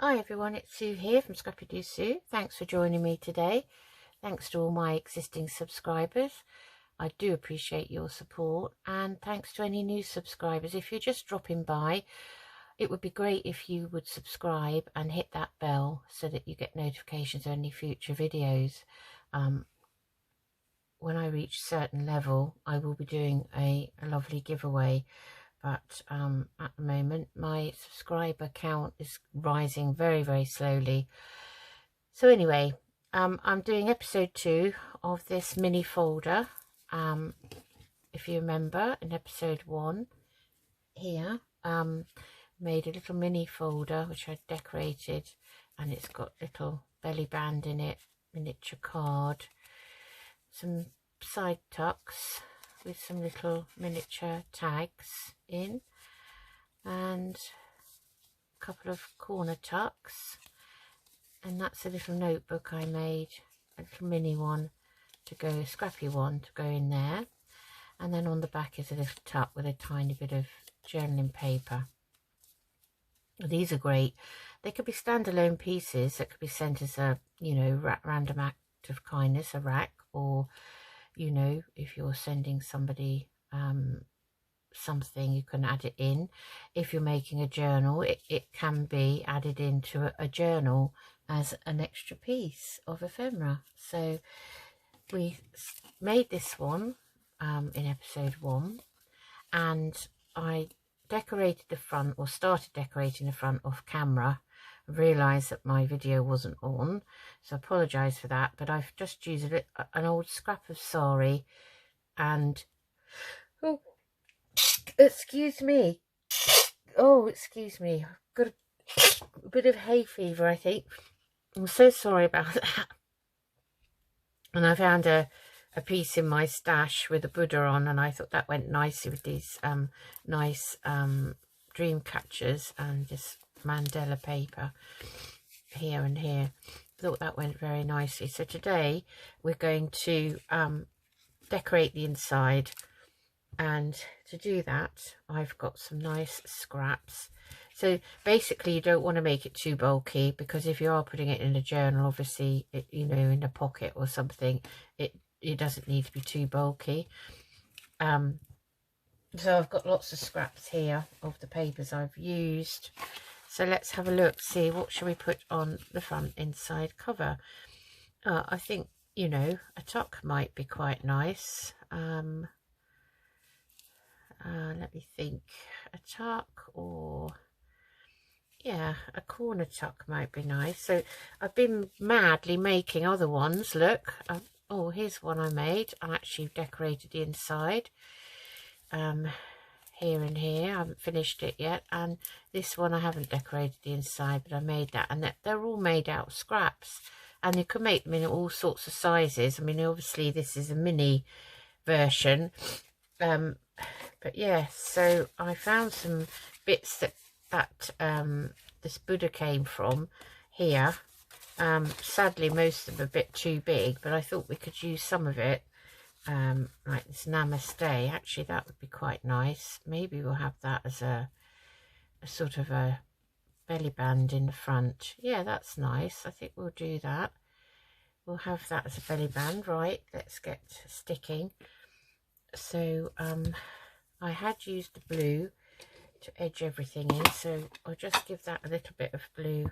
Hi everyone, it's Sue here from Scrappy Doo Sue. Thanks for joining me today. Thanks to all my existing subscribers. I do appreciate your support, and thanks to any new subscribers. If you're just dropping by, it would be great if you would subscribe and hit that bell so that you get notifications of any future videos. When I reach a certain level, I will be doing a lovely giveaway. But at the moment my subscriber count is rising very, very slowly. So anyway, I'm doing episode 2 of this mini folder. If you remember, in episode 1 here, made a little mini folder which I decorated, and it's got little belly band in it, miniature card, some side tucks with some little miniature tags in, and a couple of corner tucks, and that's a little notebook I made, a little mini one to go, a scrappy one to go in there, and then on the back is a little tuck with a tiny bit of journaling paper. These are great. They could be standalone pieces that could be sent as a, you know, random act of kindness, a rack, or, you know, if you're sending somebody something, you can add it in. If you're making a journal, it can be added into a journal as an extra piece of ephemera. So we made this one in episode 1, and I decorated the front, or started decorating the front off camera. I realised that my video wasn't on, so I apologise for that, but I've just used an old scrap of sari, and oh, excuse me, I've got a bit of hay fever, I think. I'm so sorry about that. And I found a piece in my stash with a Buddha on, and I thought that went nicely with these nice dream catchers and just Mandela paper here and here. I thought that went very nicely. So today we're going to decorate the inside, and to do that I've got some nice scraps. So basically you don't want to make it too bulky, because if you are putting it in a journal, obviously it, you know, in a pocket or something, it doesn't need to be too bulky. So I've got lots of scraps here of the papers I've used. So let's have a look, see what shall we put on the front inside cover. I think, you know, a tuck might be quite nice. Let me think. A tuck, or yeah, a corner tuck might be nice. So I've been madly making other ones. Look, oh, here's one I made. I actually decorated the inside here and here. I haven't finished it yet, and this one I haven't decorated the inside, but I made that, and they're all made out of scraps, and you can make them in all sorts of sizes. I mean, obviously this is a mini version, but yeah, so I found some bits that this Buddha came from here. Sadly most of them are a bit too big, but I thought we could use some of it, like this Namaste. Actually that would be quite nice. Maybe we'll have that as a sort of a belly band in the front. Yeah, that's nice. I think we'll do that. We'll have that as a belly band. Right, let's get sticking. So I had used the blue to edge everything in, so I'll just give that a little bit of blue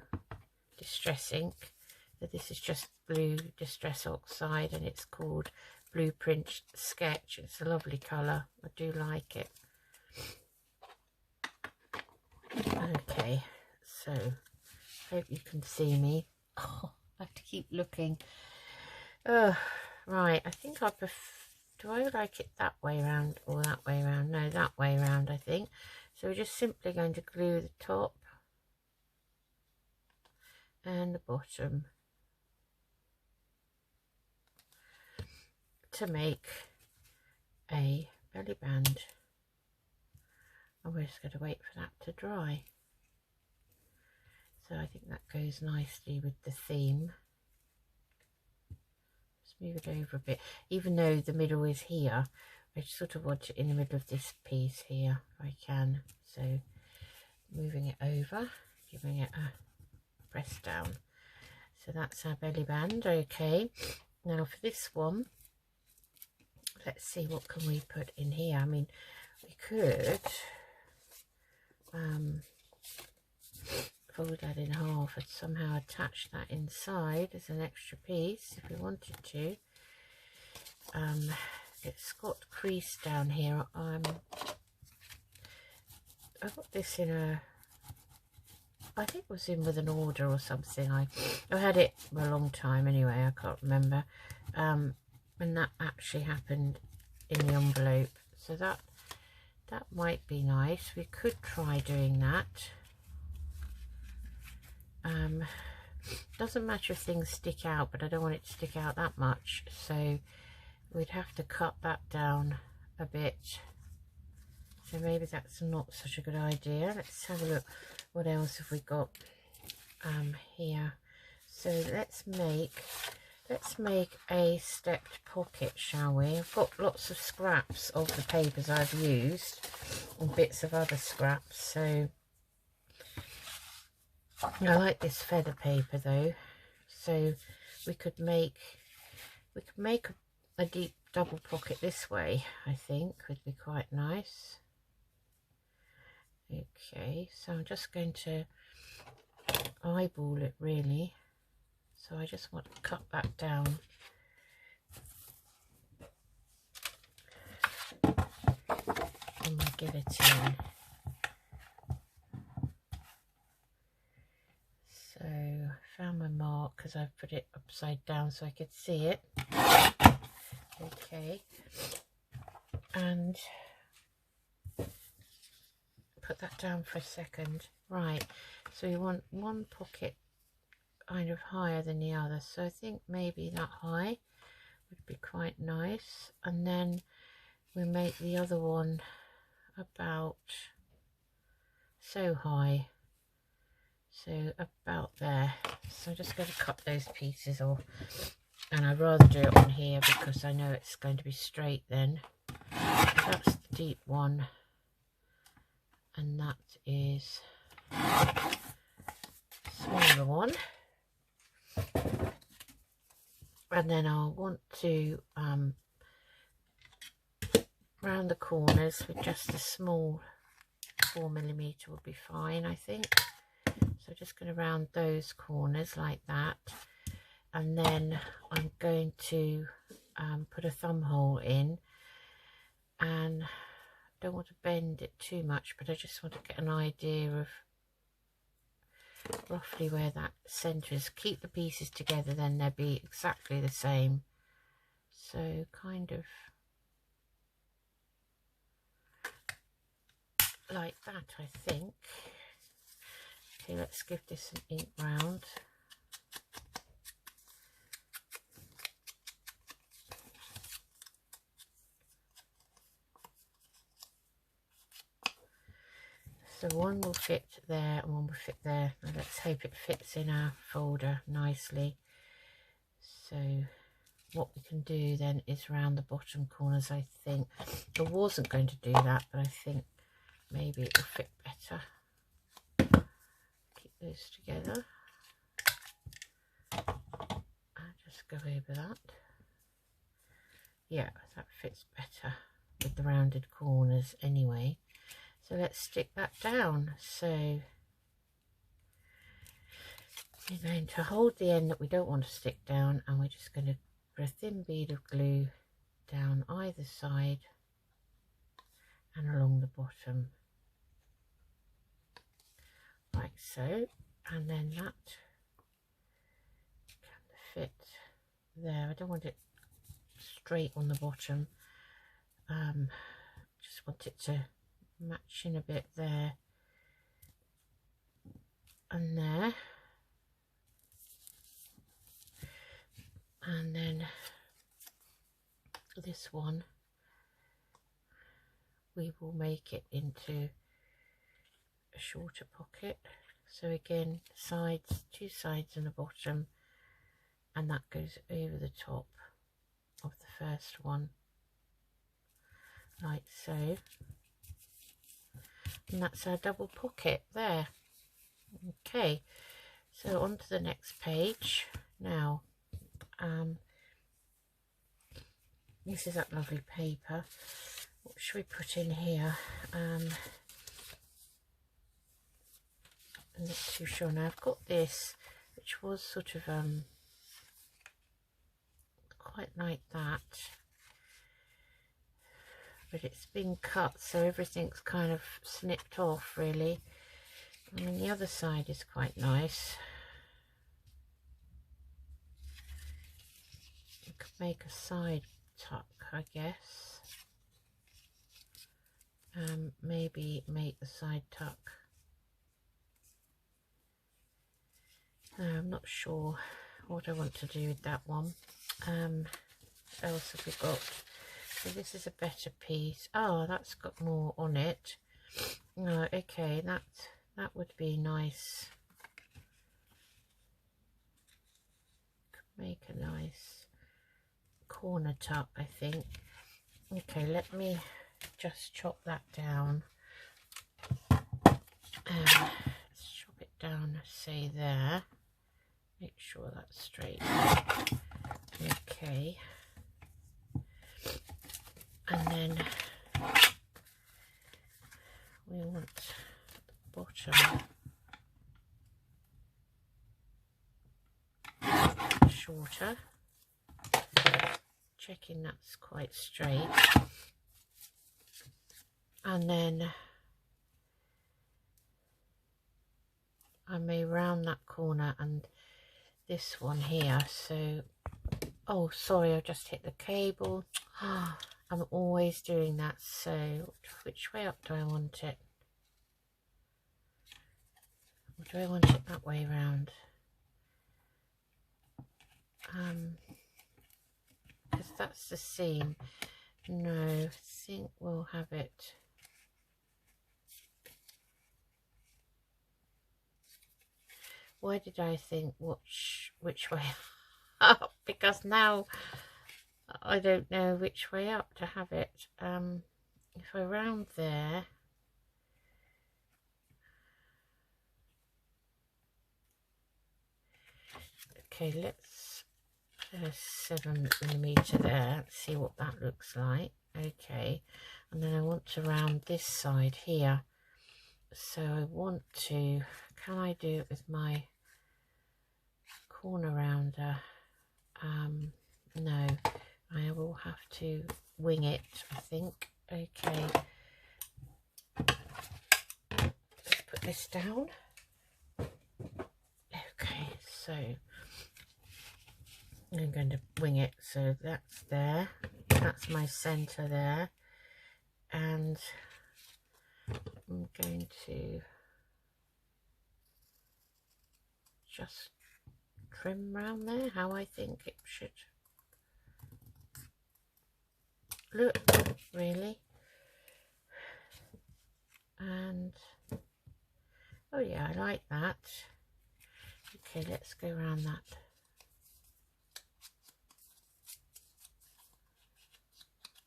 distress ink. So this is just blue distress oxide, and it's called Blueprint Sketch. It's a lovely colour. I do like it. Okay, so hope you can see me. Oh, I have to keep looking. Right, I think I prefer, do I like it that way around or that way around? No, that way around, I think. So we're just simply going to glue the top and the bottom to make a belly band. And we're just going to wait for that to dry. So I think that goes nicely with the theme. Just move it over a bit. Even though the middle is here, I sort of want it in the middle of this piece here if I can. So moving it over, giving it a press down. So that's our belly band. Okay, now for this one, let's see, what can we put in here? I mean, we could fold that in half and somehow attach that inside as an extra piece if we wanted to. It's got crease down here. I got this in a, I think it was in with an order or something. I had it for a long time anyway, I can't remember. And that actually happened in the envelope, so that might be nice. We could try doing that. Doesn't matter if things stick out, but I don't want it to stick out that much, so we'd have to cut that down a bit. So maybe that's not such a good idea. Let's have a look. What else have we got here? So let's make a stepped pocket, shall we? I've got lots of scraps of the papers I've used and bits of other scraps. So I like this feather paper though. So we could make a deep double pocket this way. I think would be quite nice. Okay, so I'm just going to eyeball it really. So I just want to cut that down. On my guillotine. So I found my mark because I've put it upside down so I could see it. Okay, and put that down for a second. Right, so you want one pocket kind of higher than the other, so I think maybe that high would be quite nice, and then we make the other one about so high, so about there. So I'm just going to cut those pieces off, and I'd rather do it on here because I know it's going to be straight then. That's the deep one, and that is the smaller one. And then I'll want to round the corners with just a small 4mm would be fine, I think. So just going to round those corners like that, and then I'm going to put a thumb hole in, and I don't want to bend it too much, but I just want to get an idea of roughly where that centre is. Keep the pieces together, then they'll be exactly the same. So kind of like that, I think. Okay, let's give this an ink round. So one will fit there and one will fit there. Now let's hope it fits in our folder nicely. So what we can do then is round the bottom corners, I think. I wasn't going to do that, but I think maybe it will fit better. Keep those together. I'll just go over that. Yeah, that fits better with the rounded corners anyway. So let's stick that down. So we're going to hold the end that we don't want to stick down, and we're just going to put a thin bead of glue down either side and along the bottom, like so. And then that can fit there. I don't want it straight on the bottom. Just want it to match in a bit there and there, and then this one we will make it into a shorter pocket. So again, sides, two sides and a bottom, and that goes over the top of the first one like so. And that's our double pocket there. Okay, So on to the next page now. This is that lovely paper. What should we put in here? I'm not too sure now. I've got this, which was sort of quite like that, but it's been cut, so everything's kind of snipped off really. I mean, the other side is quite nice. You could make a side tuck, I guess. Maybe make the side tuck. No, I'm not sure what I want to do with that one. What else have we got? So this is a better piece. Oh, that's got more on it. No, okay, that would be nice. Could make a nice corner tuck, I think. Okay, let me just chop that down. Let's chop it down, say there. Make sure that's straight. Okay. And then we want the bottom shorter. Checking that's quite straight. And then I may round that corner and this one here. So, oh sorry, I just hit the cable. I'm always doing that. So which way up do I want it? Or do I want it that way round? Because that's the seam. No, I think we'll have it why did I think which way up? Because now I don't know which way up to have it. If I round there, okay, let's put a 7mm there. Let's see what that looks like. Okay, and then I want to round this side here. So I want to, can I do it with my corner rounder? No, I will have to wing it, I think. Okay, let's put this down. Okay, so I'm going to wing it. So that's there, that's my center there, and I'm going to just trim round there how I think it should look, really. And oh yeah, I like that. Okay, let's go around that.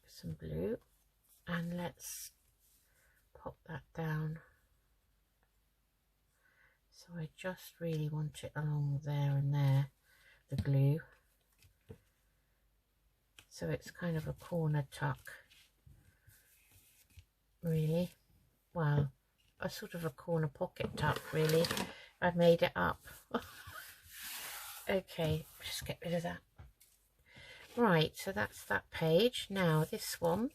Some blue, and let's pop that down. So I just really want it along there and there, the glue. So it's kind of a corner tuck, really. Well, a sort of a corner pocket tuck, really. I've made it up. Okay, just get rid of that. Right, so that's that page. Now this one,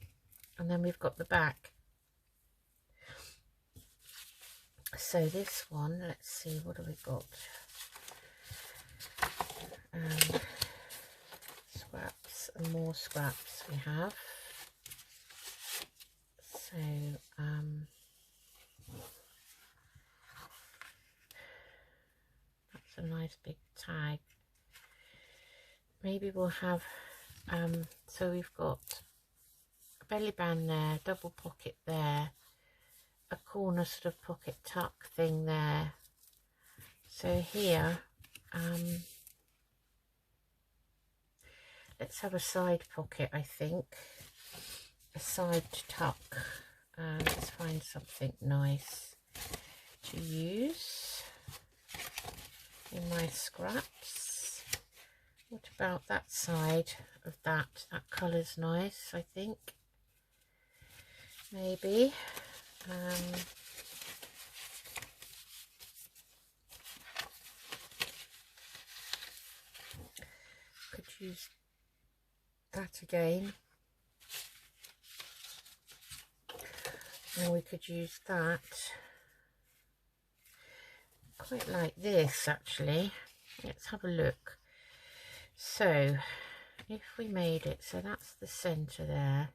and then we've got the back. So this one, let's see, what have we got? Scraps and more scraps we have. So that's a nice big tag. Maybe we'll have so we've got a belly band there, double pocket there, a corner sort of pocket tuck thing there. So here let's have a side pocket, I think, a side tuck. Let's find something nice to use. in my scraps. What about that side of that? That colour's nice, I think. Maybe. Could use that again. Or we could use that. Quite like this, actually. Let's have a look. So if we made it, so that's the center there,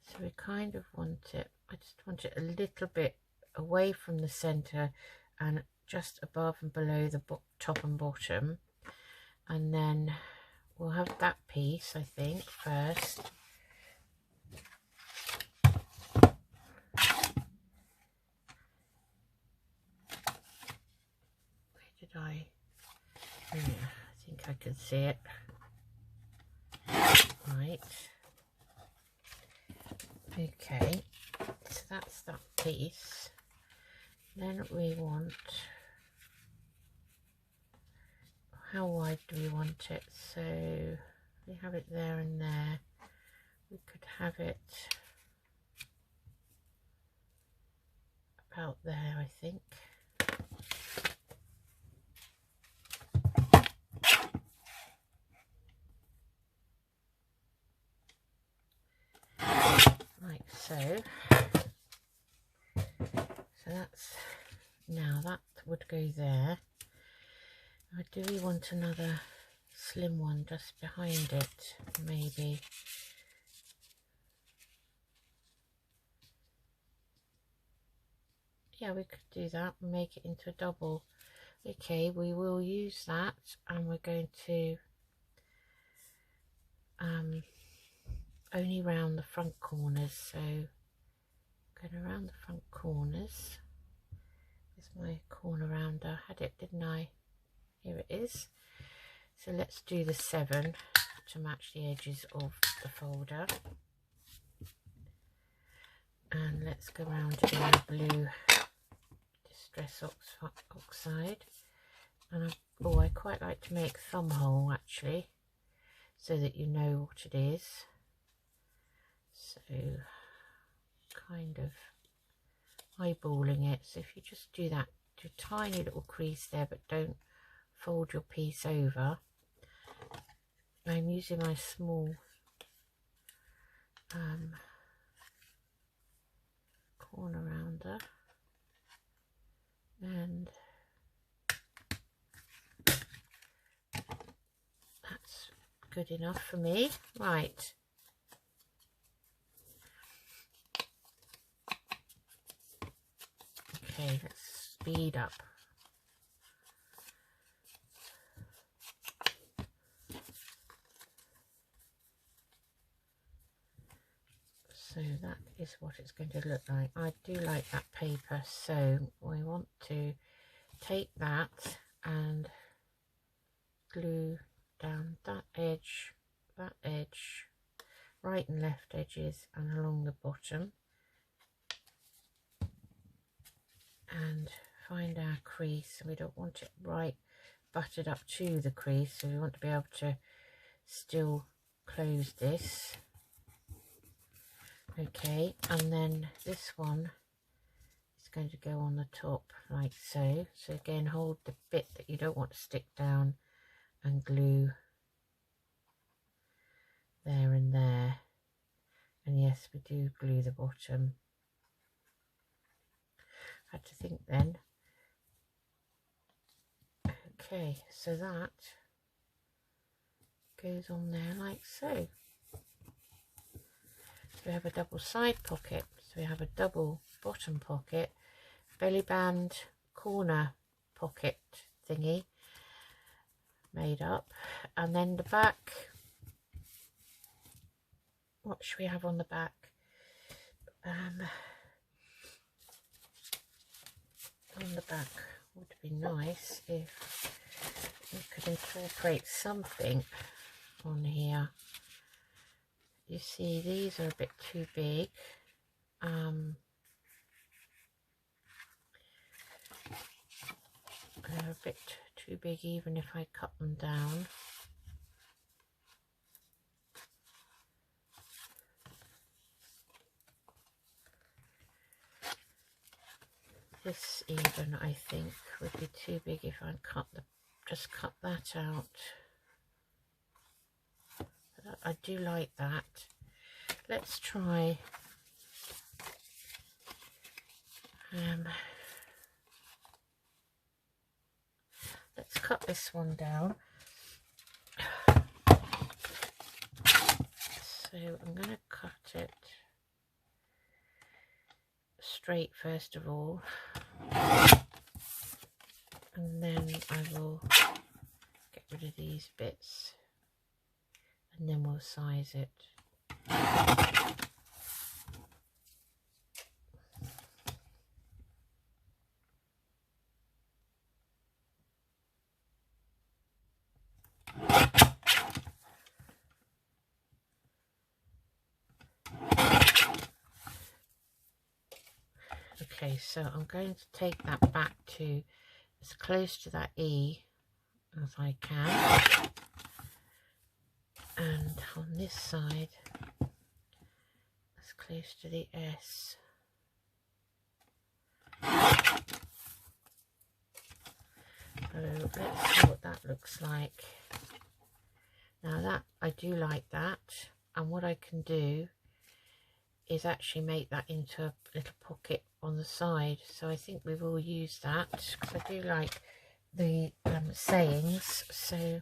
so we kind of want it, I just want it a little bit away from the center and just above and below the top and bottom, and then we'll have that piece, I think, first. Where did I? Yeah, I think I can see it. Right. Okay, so that's that piece. Then we want, how wide do we want it? So we have it there and there. We could have it about there, I think. Like so. So that's, now that would go there. Or do we want another slim one just behind it? Maybe. Yeah, we could do that and make it into a double. Okay, we will use that, and we're going to only round the front corners. So going around the front corners. There's my corner rounder. I had it, didn't I? Here it is. So let's do the 7 to match the edges of the folder. And let's go around in the blue Distress Oxide. And I quite like to make thumb hole, actually, so that you know what it is. So kind of eyeballing it. So if you just do that, do a tiny little crease there, but don't fold your piece over. I'm using my small corner rounder, and that's good enough for me. Right. Okay, let's speed up. So that is what it's going to look like. I do like that paper, so we want to take that and glue down that edge, right and left edges, and along the bottom, and find our crease. We don't want it right butted up to the crease, so we want to be able to still close this. Okay, and then this one is going to go on the top like so. So again, hold the bit that you don't want to stick down and glue there and there. And yes, we do glue the bottom. I had to think then. Okay, so that goes on there like so. We have a double side pocket, so we have a double bottom pocket, belly band corner pocket thingy made up, and then the back, what should we have on the back? On the back would be nice if we could incorporate something on here. You see, these are a bit too big. They're a bit too big even if I cut them down. This even I think would be too big if I just cut that out. But I do like that. Let's try let's cut this one down. So I'm going to cut it straight first of all, and then I will get rid of these bits, and then we'll size it. Okay, so I'm going to take that back to as close to that E as I can, and on this side as close to the S. So let's see what that looks like. Now that I do like that, and what I can do is actually make that into a little pocket on the side. So I think we will use that because I do like the sayings. So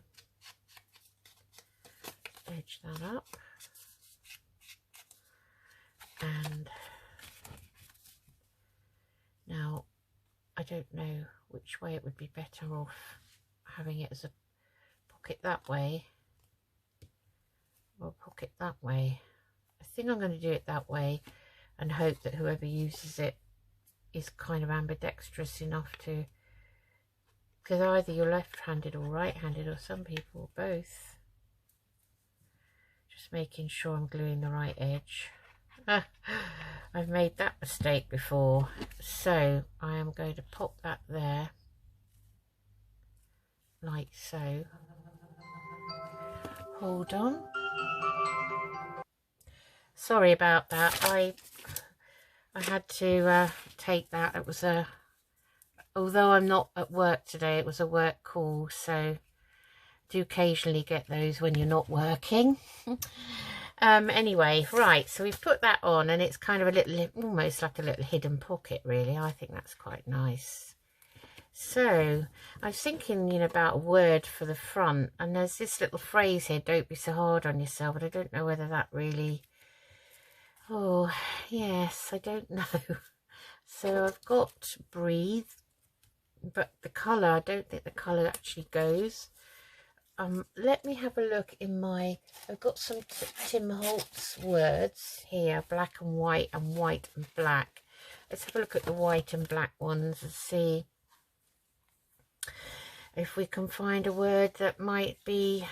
edge that up, and now I don't know which way it would be better off, having it as a pocket that way or pocket that way. I think I'm going to do it that way and hope that whoever uses it is kind of ambidextrous enough to, because either you're left-handed or right-handed, or some people both. Just making sure I'm gluing the right edge. I've made that mistake before, so I am going to pop that there like so. Hold on, sorry about that. I had to take that. It was although I'm not at work today, it was a work call, so I do occasionally get those when you're not working. Anyway, right, so we've put that on, and it's kind of a little, almost like a little hidden pocket, really. I think that's quite nice. So I was thinking, you know, about a word for the front, and there's this little phrase here, don't be so hard on yourself, but I don't know whether that really, oh yes, I don't know. So I've got breathe, but the colour, I don't think the colour actually goes. Let me have a look in my, I've got some Tim Holtz words here, black and white and black. Let's have a look at the white and black ones and see if we can find a word that might be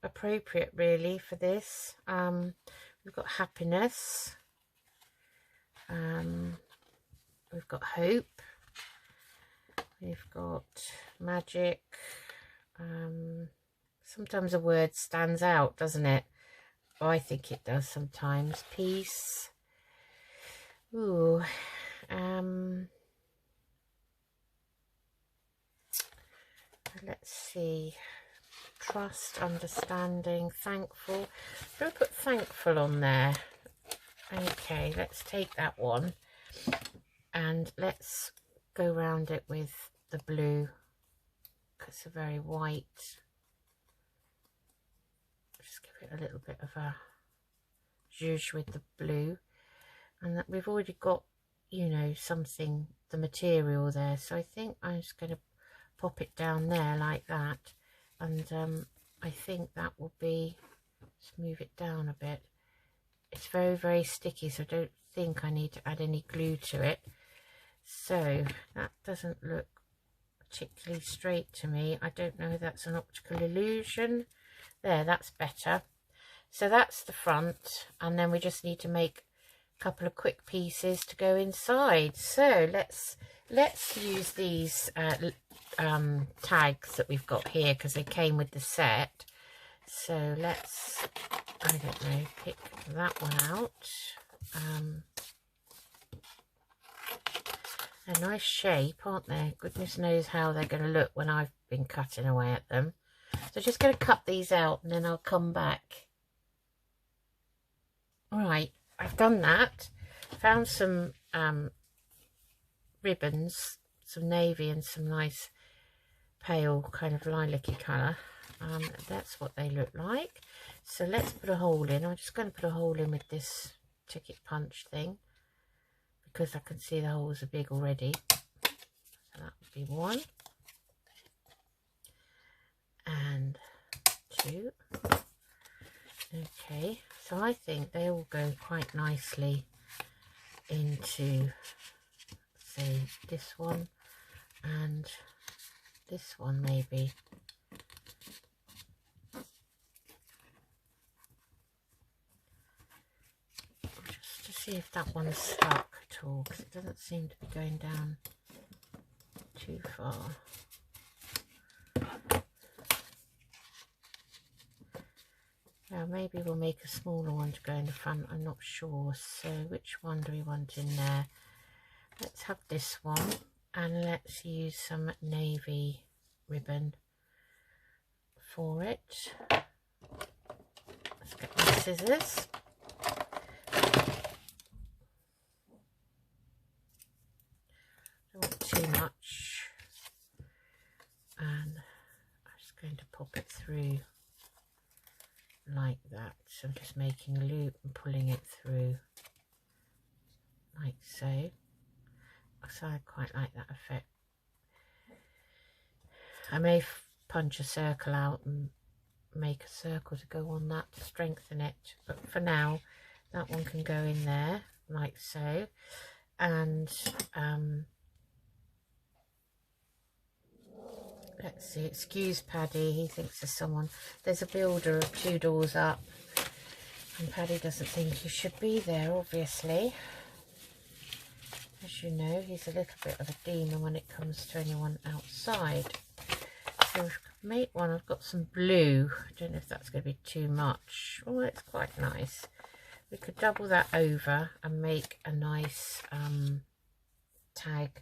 appropriate really for this. We've got happiness, we've got hope, we've got magic. Sometimes a word stands out, doesn't it? I think it does sometimes. Peace. Ooh. Let's see. Trust, understanding, thankful. I'm going to put thankful on there. Okay, let's take that one and let's go around it with the blue. It's a very white. Just give it a little bit of a zhuzh with the blue, and that we've already got, you know, something, the material there. So I think I'm just going to pop it down there like that, and I think that will be, just move it down a bit. It's very, very sticky, so I don't think I need to add any glue to it. So that doesn't look particularly straight to me. I don't know if that's an optical illusion. There, that's better. So that's the front, and then we just need to make couple of quick pieces to go inside. So let's use these tags that we've got here because they came with the set. So let's, I don't know, pick that one out. A nice shape, aren't they? Goodness knows how they're going to look when I've been cutting away at them. So just going to cut these out and then I'll come back. Alright, I've done that. Found some ribbons, some navy and some nice pale kind of lilac-y colour. That's what they look like. So let's put a hole in. I'm just going to put a hole in with this ticket punch thing, because I can see the holes are big already. So that would be 1 and 2. Okay, so I think they all go quite nicely into, say, this one and this one maybe. Just to see if that one's stuck at all, because it doesn't seem to be going down too far. Now maybe we'll make a smaller one to go in the front, I'm not sure. So which one do we want in there? Let's have this one, and let's use some navy ribbon for it. Let's get my scissors. Don't want too much. And I'm just going to pop it through like that. So I'm just making a loop and pulling it through like so. So I quite like that effect. I may punch a circle out and make a circle to go on that to strengthen it, but for now that one can go in there like so. And let's see, excuse Paddy, he thinks there's someone, there's a builder 2 doors up, and Paddy doesn't think he should be there, obviously. As you know, he's a little bit of a demon when it comes to anyone outside. So make one. I've got some blue. I don't know if that's going to be too much. Oh, it's quite nice. We could double that over and make a nice tag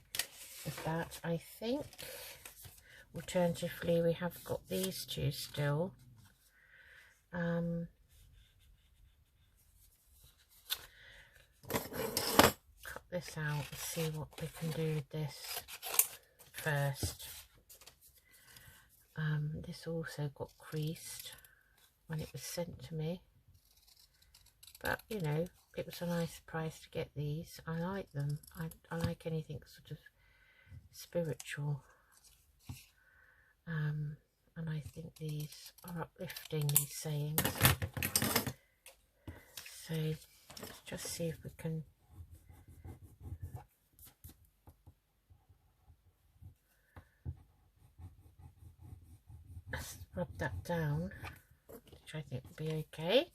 with that, I think. Alternatively, we have got these 2 still. Cut this out and see what we can do with this first. This also got creased when it was sent to me, but you know, it was a nice price to get these. I like them. I like anything sort of spiritual, and I think these are uplifting, these sayings. So let's just see if we can rub that down, which I think will be okay.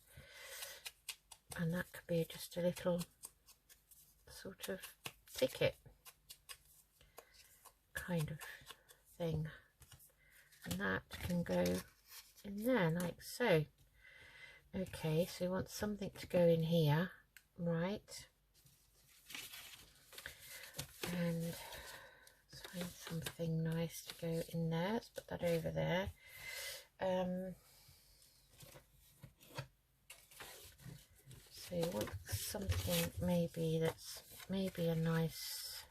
And that could be just a little sort of ticket kind of thing. And that can go in there like so. Okay, so we want something to go in here, right? And let's find something nice to go in there. Let's put that over there. So you want something maybe that's maybe a nice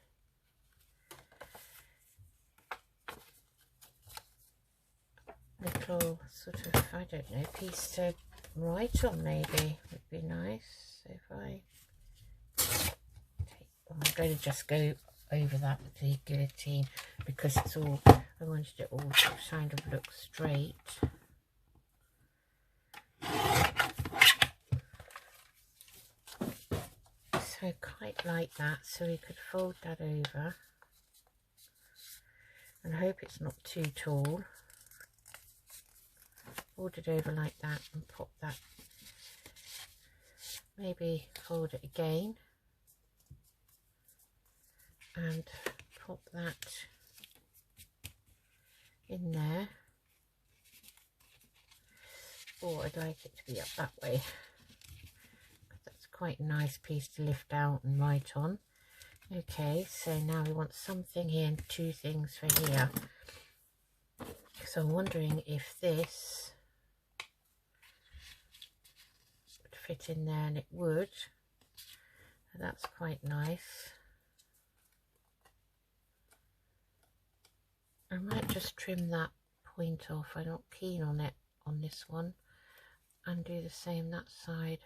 little sort of, I don't know, piece to write on maybe would be nice. So if I take, I'm going to just go over that with the guillotine because it's all, I wanted it all to kind of look straight. So quite like that, so we could fold that over and hope it's not too tall. Fold it over like that and pop that maybe fold it again and pop that in there. Or I'd like it to be up that way. That's quite a nice piece to lift out and write on. Okay, so now we want something here and two things for here. So I'm wondering if this would fit in there, and it would. That's quite nice. I might just trim that point off. I'm not keen on it on this one. And do the same that side.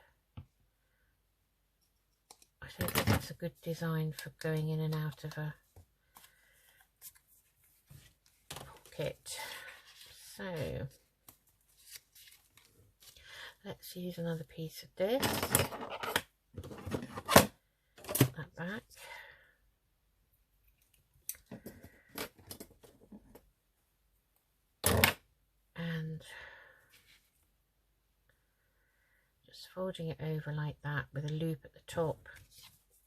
I don't think that's a good design for going in and out of a pocket. So let's use another piece of this. Put that back. And just folding it over like that with a loop at the top.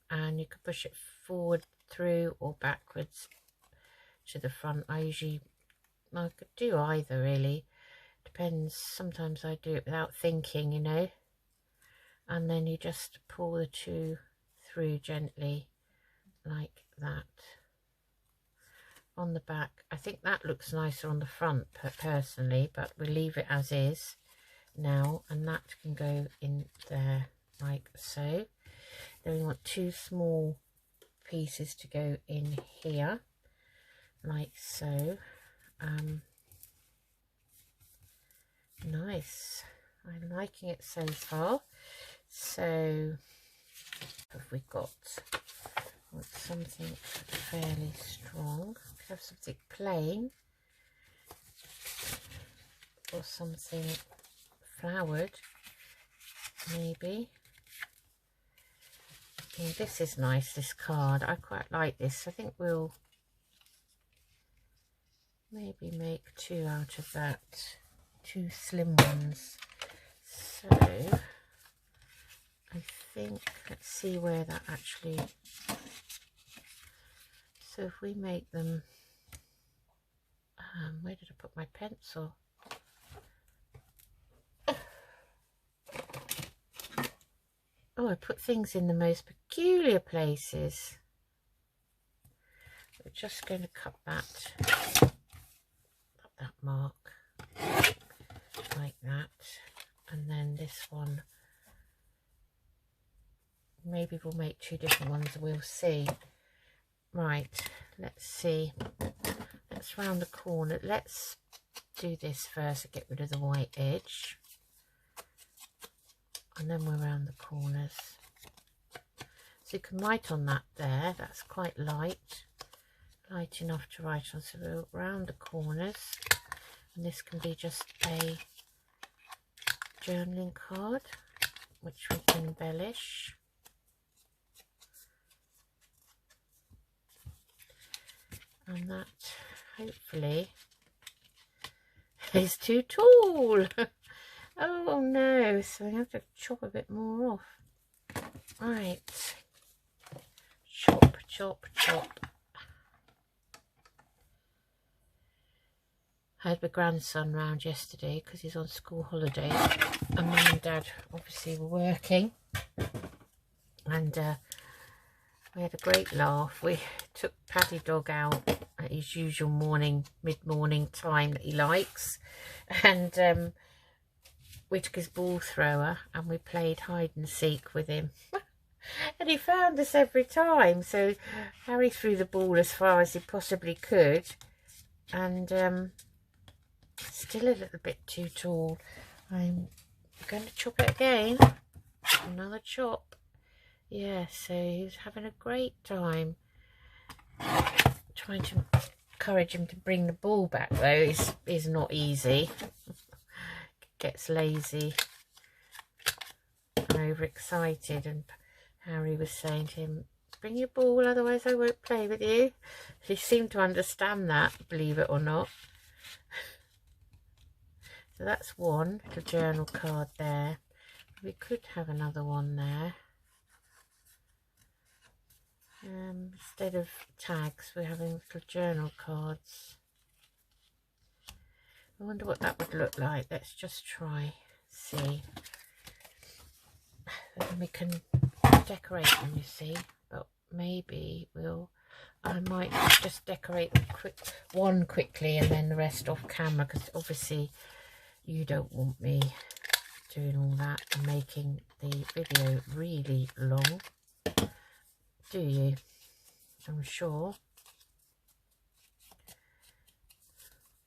And you can push it forward through or backwards to the front. I could do either, really. Depends. Sometimes I do it without thinking, you know. And then you just pull the two through gently like that. On the back, I think that looks nicer on the front personally, but we'll leave it as is now, and that can go in there like so. Then we want two small pieces to go in here like so. Nice. I'm liking it so far. So have we got something fairly strong? We have something plain or something flowered, maybe. Yeah, this is nice, this card. I quite like this. I think we'll maybe make two out of that, two slim ones. So I think, let's see where that actually, so if we make them, where did I put my pencil? Oh, I put things in the most peculiar places. We're just going to cut that mark like that, and then this one, maybe we'll make two different ones, we'll see. Right, let's see, let's round the corner. Let's do this first to get rid of the white edge, and then we'll round the corners. So you can write on that there, that's quite light enough to write on. So we'll round the corners, and this can be just a journaling card which we can embellish. And that hopefully is too tall. Oh no, so I have to chop a bit more off. Right, chop, chop, chop. I had my grandson round yesterday because he's on school holidays, and Mum and Dad obviously were working, and we had a great laugh. We took Paddy Dog out at his usual mid-morning time that he likes, and we took his ball thrower and we played hide and seek with him. And he found us every time. So Harry threw the ball as far as he possibly could, and still a little bit too tall. I'm going to chop it again. Another chop. Yeah, so he was having a great time. Trying to encourage him to bring the ball back though is not easy. Gets lazy and overexcited, and Harry was saying to him, bring your ball, otherwise I won't play with you. He seemed to understand that, believe it or not. So that's one little journal card there. we could have another one there. Instead of tags, we're having little journal cards. I wonder what that would look like. Let's just try, see. And we can decorate them, you see, but maybe I might just decorate them quickly and then the rest off camera, because obviously you don't want me doing all that and making the video really long, do you? I'm sure.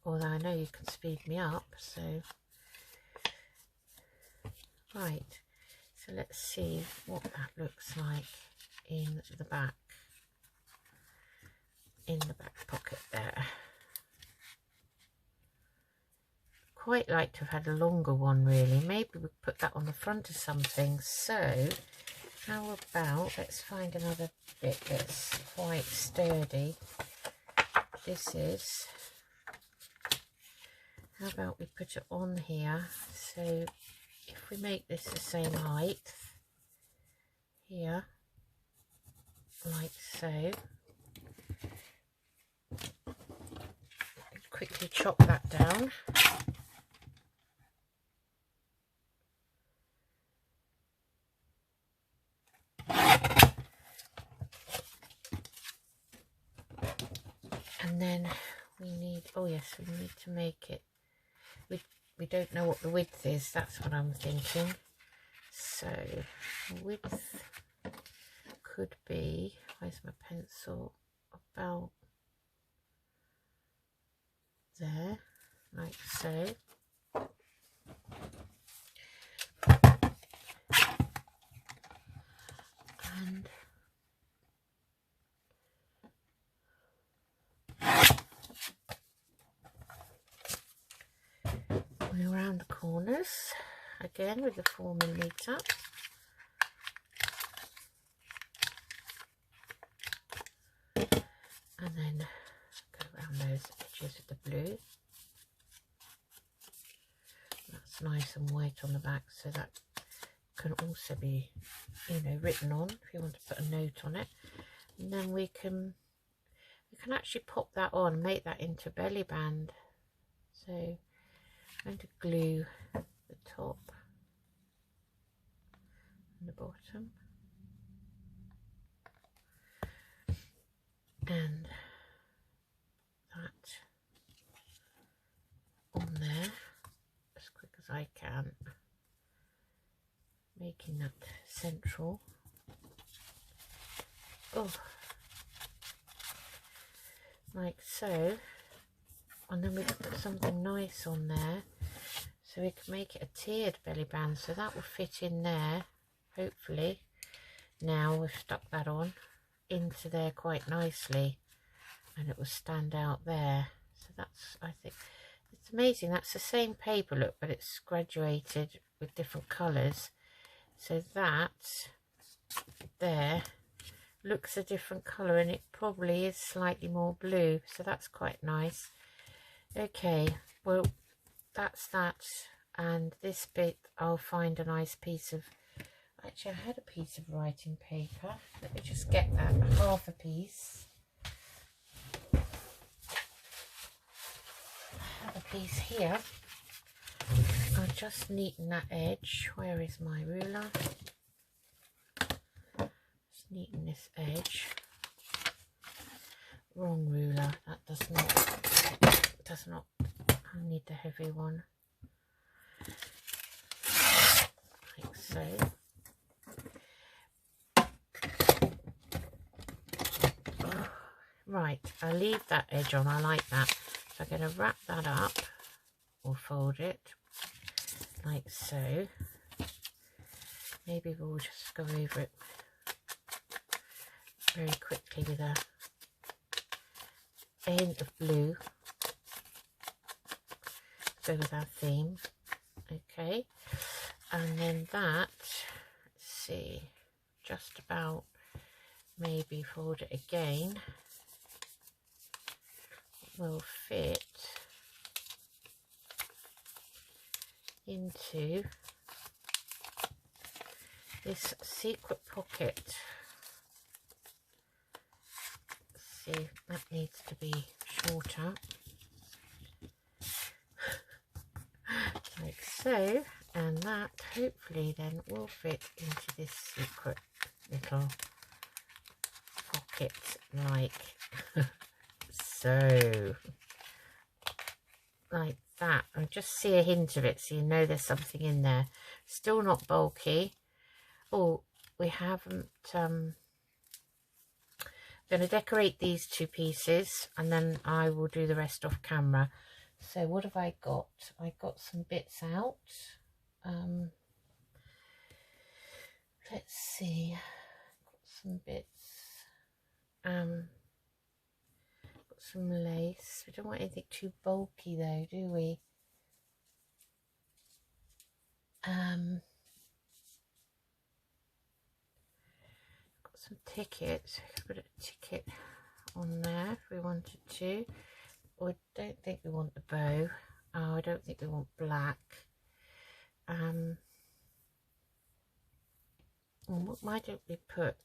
Although I know you can speed me up, so right. So let's see what that looks like in the back pocket there. Quite like to have had a longer one really. Maybe we put that on the front of something. So how about, let's find another bit that's quite sturdy. This is, how about we put it on here? So if we make this the same height here, like so, quickly chop that down. And then we need, oh yes, we need to make it, we don't know what the width is, that's what I'm thinking. So width could be, where's my pencil, about there, like so. And we're around the corners again with the 4mm. And then go around those edges with the blue. That's nice and white on the back, so that can also be, you know, written on if you want to put a note on it. And then we can actually pop that on and make that into a belly band. So I'm going to glue the top and the bottom, and that on there as quick as I can, making that central. Oh, like so. And then we can put something nice on there, so we can make it a tiered belly band, so that will fit in there, hopefully. Now we've stuck that on into there quite nicely, and it will stand out there. So that's, I think, it's amazing. That's the same paper, look, but it's graduated with different colours. So that there looks a different colour, and it probably is slightly more blue, so that's quite nice. Okay, well that's that, and this bit I'll find a nice piece of, actually I had a piece of writing paper, let me just get that, half a piece. I have a piece here. I'll just neaten that edge. Where is my ruler? Just neaten this edge. Wrong ruler, that does not, I need the heavy one, like so. Right, I'll leave that edge on, I like that. So I'm going to wrap that up, or fold it, like so. Maybe we'll just go over it very quickly with a hint of blue. Go with our theme. Okay, and then that, let's see, just about maybe fold it again, will fit into this secret pocket. See, that needs to be shorter. Like so, and that hopefully then will fit into this secret little pocket like so, like that. I just see a hint of it, so you know there's something in there. Still not bulky. Oh, we haven't going to decorate these two pieces, and then I will do the rest off camera. So what have I got? I got some bits out. Let's see. Got some bits. Got some lace. We don't want anything too bulky though, do we? Got some tickets. We could put a ticket on there if we wanted to. I don't think we want the bow. Oh, I don't think we want black. Why don't we put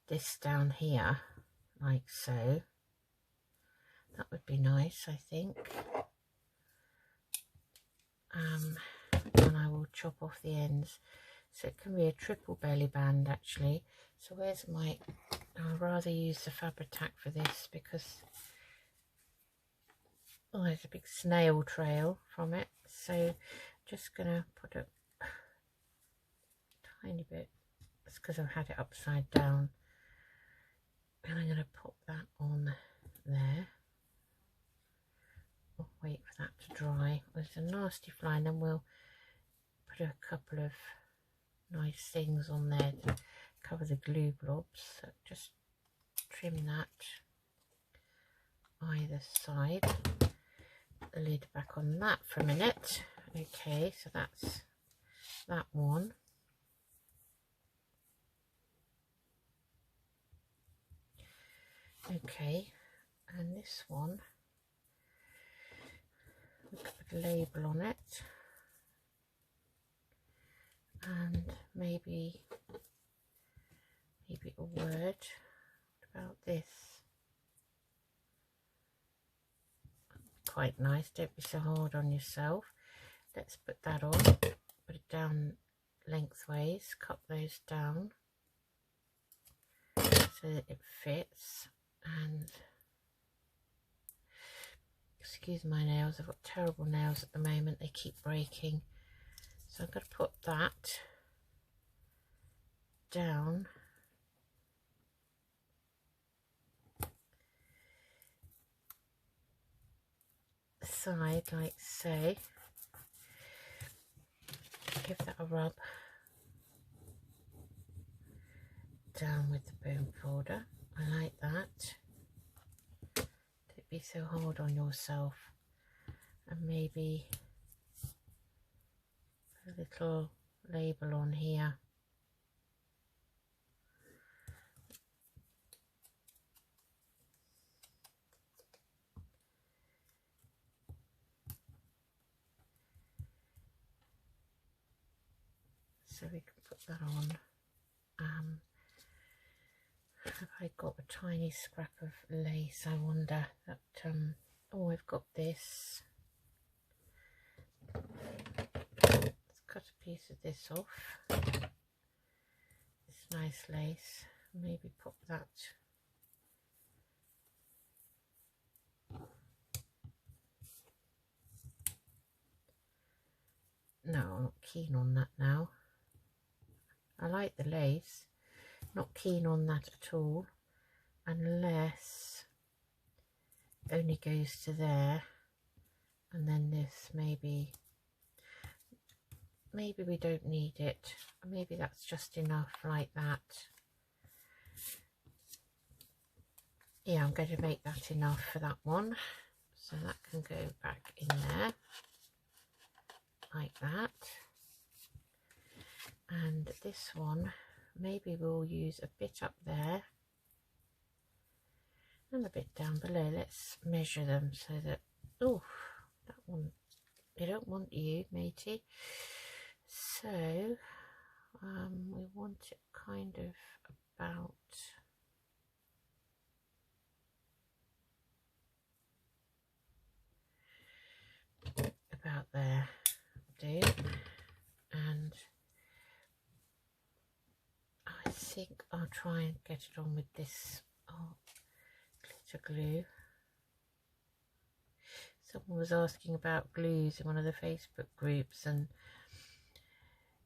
this down here like so? That would be nice, I think. And I will chop off the ends, so it can be a triple belly band actually. So where's my, I'd rather use the Fabri-Tac for this because oh, there's a big snail trail from it. So just gonna put a tiny bit. It's because I've had it upside down, and I'm gonna pop that on there. We'll wait for that to dry. There's a nasty fly, and then we'll put a couple of nice things on there to cover the glue blobs. So just trim that either side. Put the lid back on that for a minute. Okay, so that's that one. Okay, and this one, we could put a label on it, and maybe a word. What about this? Quite nice. Don't be so hard on yourself. Let's put that on. Put it down lengthways. Cut those down so that it fits. And excuse my nails, I've got terrible nails at the moment, they keep breaking. So I'm going to put that down the side like so. Give that a rub down with the bone folder. I like that. Don't be so hard on yourself. And maybe put a little label on here. So we can put that on. Have I got a tiny scrap of lace? I wonder. That oh, I've got this. Let's cut a piece of this off. This nice lace. Maybe pop that. No, I'm not keen on that now. I like the lace. Not keen on that at all, unless it only goes to there, and then this maybe we don't need it. Maybe that's just enough like that. Yeah, I'm going to make that enough for that one, so that can go back in there like that. And this one, maybe we'll use a bit up there and a bit down below. Let's measure them so that, oh, that one, they don't want you, matey. So We want it kind of about there, do. And I think I'll try and get it on with this glitter glue. Someone was asking about glues in one of the Facebook groups, and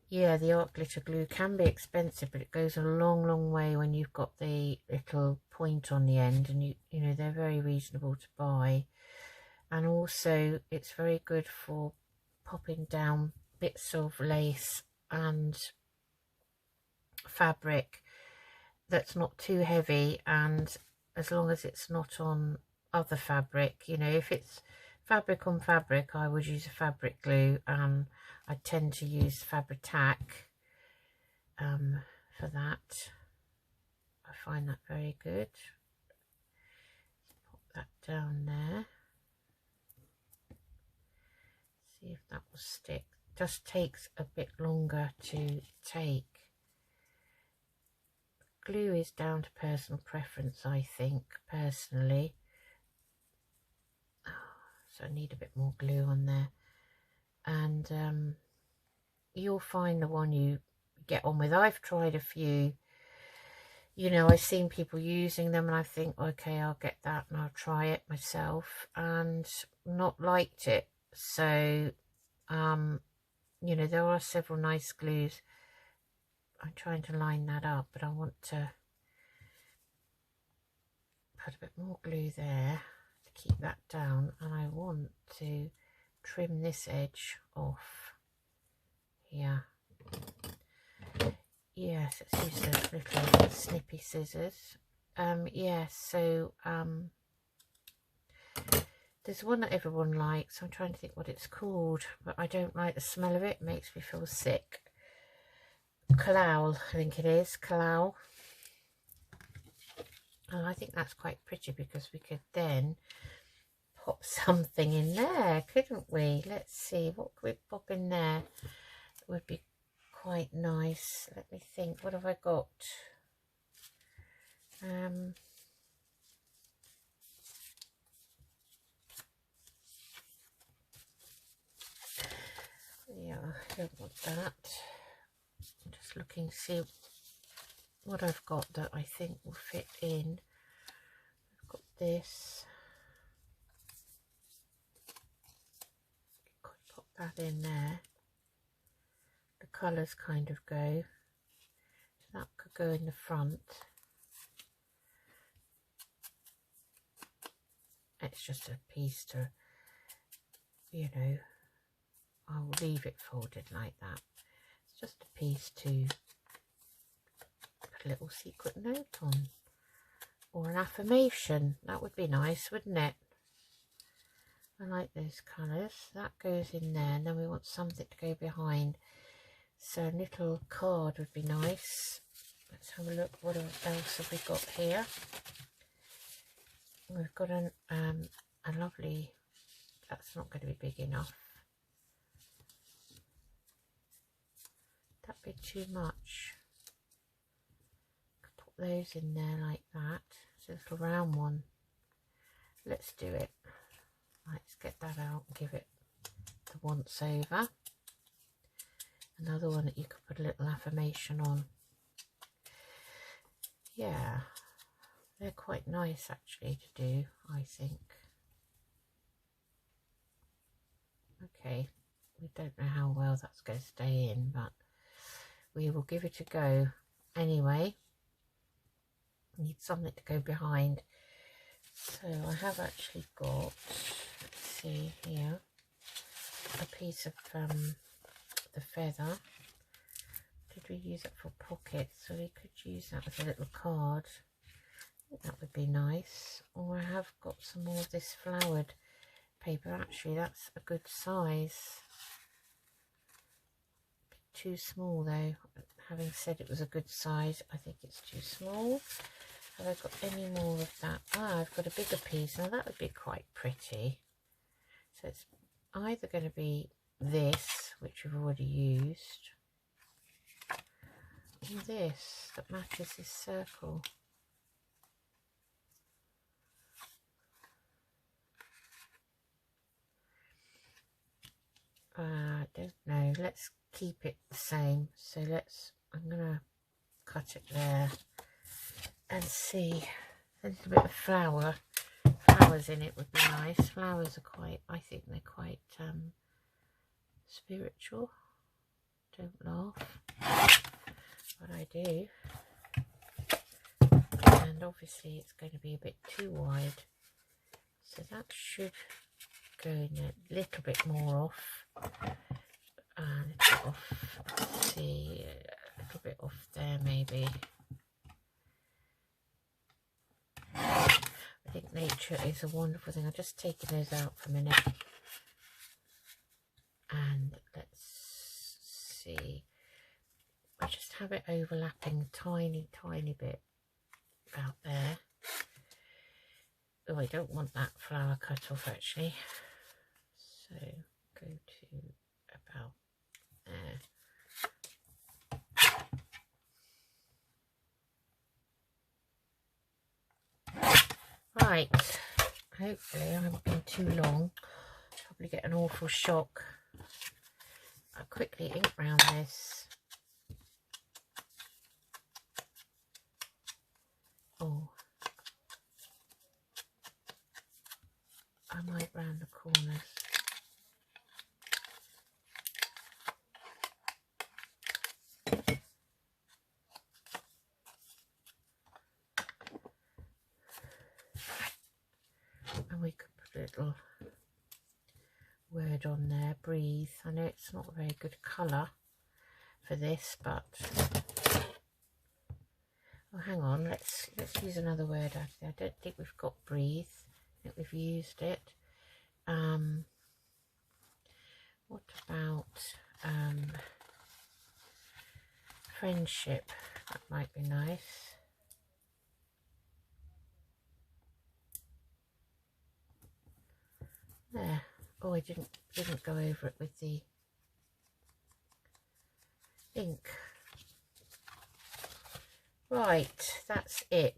yeah, the art glitter glue can be expensive, but it goes a long way when you've got the little point on the end, and you know they're very reasonable to buy. And also it's very good for popping down bits of lace and fabric that's not too heavy, and as long as it's not on other fabric, you know, if it's fabric on fabric, I would use a fabric glue. I tend to use Fabri-Tac for that. I find that very good. Pop that down there. See if that will stick. Just takes a bit longer to take. Glue is down to personal preference, I think, personally. So I need a bit more glue on there. And you'll find the one you get on with. I've tried a few, you know, I've seen people using them and I think, okay, I'll get that and I'll try it myself, and not liked it. So you know, there are several nice glues. I'm trying to line that up, but I want to put a bit more glue there to keep that down, and I want to trim this edge off here. Yes, let's use those little snippy scissors. So there's one that everyone likes. I'm trying to think what it's called, but I don't like the smell of it. It makes me feel sick. Collall, I think it is. Collall. And I think that's quite pretty because we could then pop something in there, couldn't we? Let's see, what could we pop in there that would be quite nice. Let me think, what have I got? Yeah, I don't want that. I'm just looking to see what I've got that I think will fit in. I've got this. Could pop that in there. The colours kind of go. So that could go in the front. It's just a piece to, you know, I'll leave it folded like that. It's just a piece to put a little secret note on, or an affirmation. That would be nice, wouldn't it? I like those colours. That goes in there, and then we want something to go behind. So a little card would be nice. Let's have a look. What else have we got here? We've got a lovely, that's not going to be big enough. That'd be too much. Could put those in there like that. It's a little round one. Let's do it. Let's get that out and give it the once over. Another one that you could put a little affirmation on. Yeah, they're quite nice actually to do, I think. Okay, we don't know how well that's going to stay in, but we will give it a go anyway. Need something to go behind. So I have actually got, let's see here, a piece of the feather. Did we use it for pockets? So we could use that as a little card. I think that would be nice. Or I have got some more of this flowered paper. Actually, that's a good size. Too small though. Having said it was a good size, I think it's too small. Have I got any more of that? Ah, I've got a bigger piece. Now that would be quite pretty. So it's either going to be this, which we've already used, this that matches this circle. I don't know, let's keep it the same. So I'm gonna cut it there and see. A little bit of flowers in it would be nice. Flowers are quite, I think they're quite spiritual. Don't laugh, but I do. And obviously it's going to be a bit too wide, so that should go in a little bit more off. A little bit off. Let's see, a little bit off there maybe. I think nature is a wonderful thing. I'll just take those out for a minute. And let's see. I just have it overlapping tiny bit about there. Oh, I don't want that flower cut off actually. So go to about there. Right, hopefully I haven't been too long. Probably get an awful shock. I'll quickly ink round this. Oh, I might round the corners. And we could put a little word on there, breathe. I know it's not a very good colour for this, but oh, hang on, let's use another word actually. I don't think we've got breathe. I think we've used it. What about friendship? That might be nice. There. Oh, I didn't go over it with the ink. Right, that's it.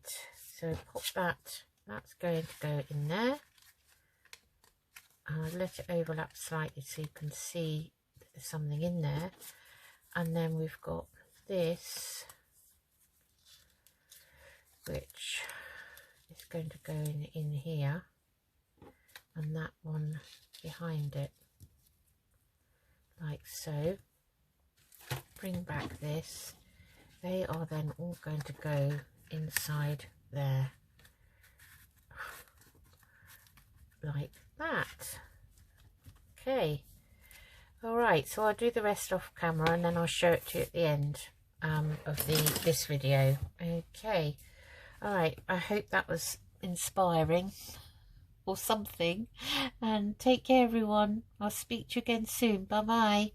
So pop that. That's going to go in there. I'll let it overlap slightly so you can see there's something in there. And then we've got this, which is going to go in here, and that one behind it, like so. Bring back this. They are then all going to go inside there, like that. Okay, all right, so I'll do the rest off camera and then I'll show it to you at the end of this video. Okay, all right, I hope that was inspiring or something, and take care everyone. I'll speak to you again soon. Bye bye.